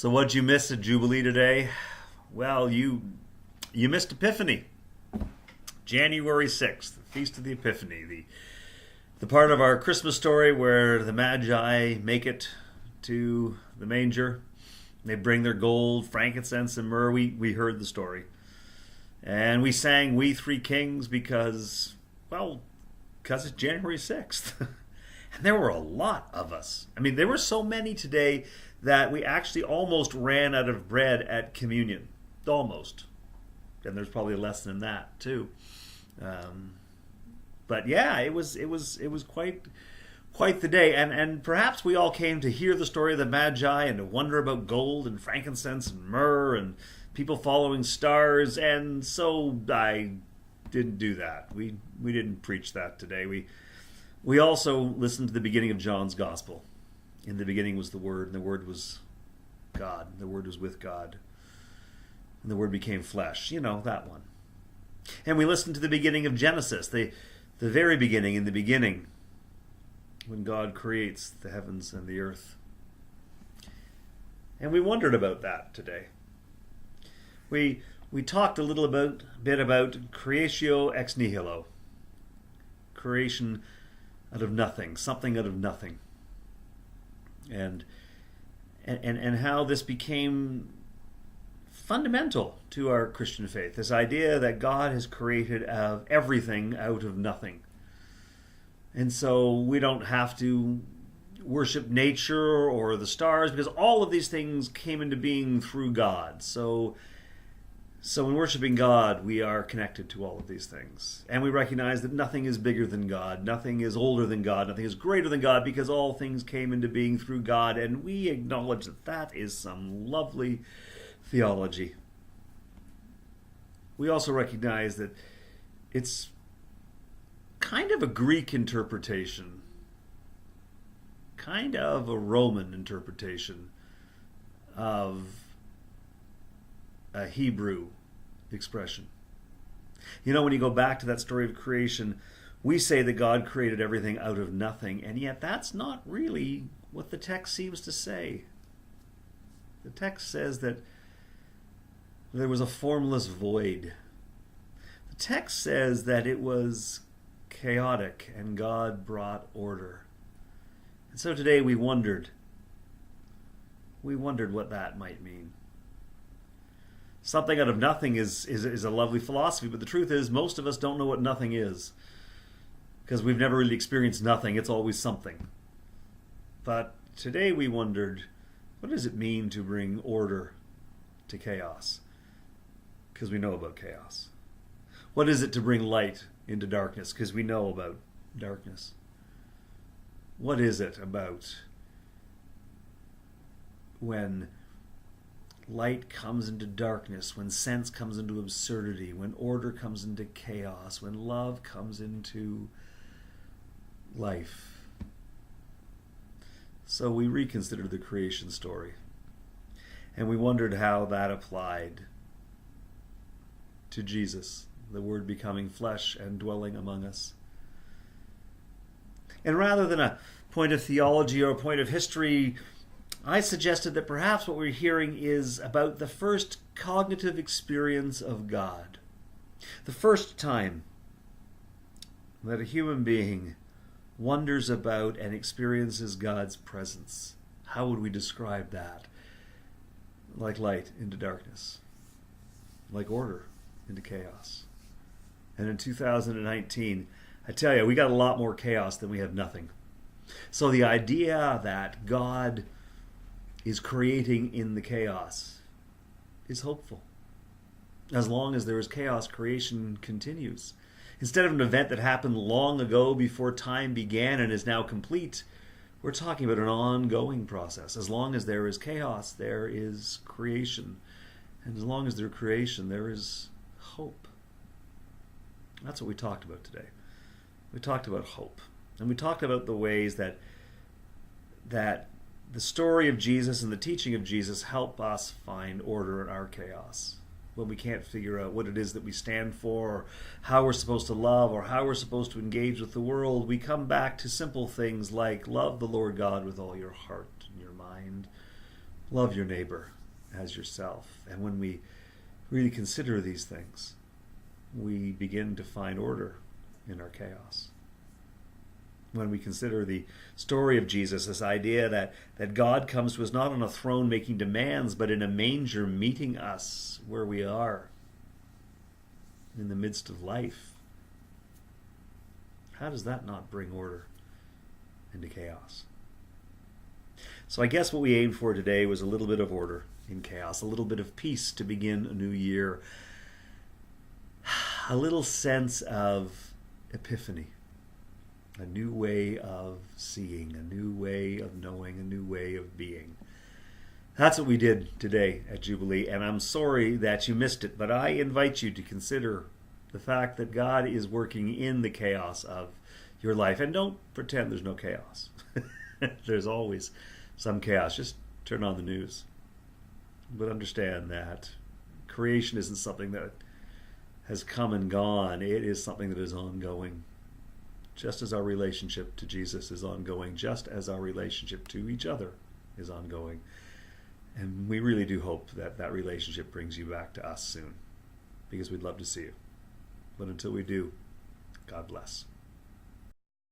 So what'd you miss at Jubilee today? Well, you missed Epiphany. January 6th, the Feast of the Epiphany, the part of our Christmas story where the Magi make it to the manger. They bring their gold, frankincense, and myrrh. We heard the story. And we sang We Three Kings because it's January 6th. And there were a lot of us. I mean, there were so many today that we actually almost ran out of bread at communion. Almost. And there's probably less than that, too. But yeah, it was quite the day. And perhaps we all came to hear the story of the Magi and to wonder about gold and frankincense and myrrh and people following stars. And so I didn't do that. We didn't preach that today. We also listened to the beginning of John's Gospel. In the beginning was the Word, and the Word was God. The Word was with God. And the Word became flesh. You know, that one. And we listened to the beginning of Genesis, the very beginning, in the beginning, when God creates the heavens and the earth. And we wondered about that today. We talked a little bit about creatio ex nihilo. Creation out of nothing, something out of nothing. And how this became fundamental to our Christian faith. This idea that God has created everything out of nothing. And so we don't have to worship nature or the stars because all of these things came into being through God. So in worshiping God, we are connected to all of these things. And we recognize that nothing is bigger than God, nothing is older than God, nothing is greater than God because all things came into being through God. And we acknowledge that that is some lovely theology. We also recognize that it's kind of a Greek interpretation, kind of a Roman interpretation of a Hebrew expression. You know, when you go back to that story of creation, we say that God created everything out of nothing, and yet that's not really what the text seems to say. The text says that there was a formless void. The text says that it was chaotic and God brought order. And so today we wondered what that might mean. Something out of nothing is a lovely philosophy, but the truth is most of us don't know what nothing is because we've never really experienced nothing. It's always something. But today we wondered, what does it mean to bring order to chaos? Because we know about chaos. What is it to bring light into darkness? Because we know about darkness. What is it about when light comes into darkness, when sense comes into absurdity, when order comes into chaos, when love comes into life? So we reconsidered the creation story, and we wondered how that applied to Jesus, the Word becoming flesh and dwelling among us. And rather than a point of theology or a point of history, I suggested that perhaps what we're hearing is about the first cognitive experience of God. The first time that a human being wonders about and experiences God's presence. How would we describe that? Like light into darkness. Like order into chaos. And in 2019, I tell you, we got a lot more chaos than we have nothing. So the idea that God is creating in the chaos is hopeful. As long as there is chaos, creation continues. Instead of an event that happened long ago before time began and is now complete, we're talking about an ongoing process. As long as there is chaos, there is creation. And as long as there's creation, there is hope. That's what we talked about today. We talked about hope. And we talked about the ways that the story of Jesus and the teaching of Jesus help us find order in our chaos. When we can't figure out what it is that we stand for, or how we're supposed to love, or how we're supposed to engage with the world, we come back to simple things like love the Lord God with all your heart and your mind Love your neighbor as yourself. And when we really consider these things, we begin to find order in our chaos. When we consider the story of Jesus, this idea that God comes to us not on a throne making demands, but in a manger meeting us where we are, in the midst of life, how does that not bring order into chaos? So I guess what we aimed for today was a little bit of order in chaos, a little bit of peace to begin a new year, a little sense of epiphany, a new way of seeing, a new way of knowing, a new way of being. That's what we did today at Jubilee, and I'm sorry that you missed it, but I invite you to consider the fact that God is working in the chaos of your life. And don't pretend there's no chaos. There's always some chaos. Just turn on the news. But understand that creation isn't something that has come and gone. It is something that is ongoing. Just as our relationship to Jesus is ongoing, just as our relationship to each other is ongoing. And we really do hope that that relationship brings you back to us soon, because we'd love to see you. But until we do, God bless.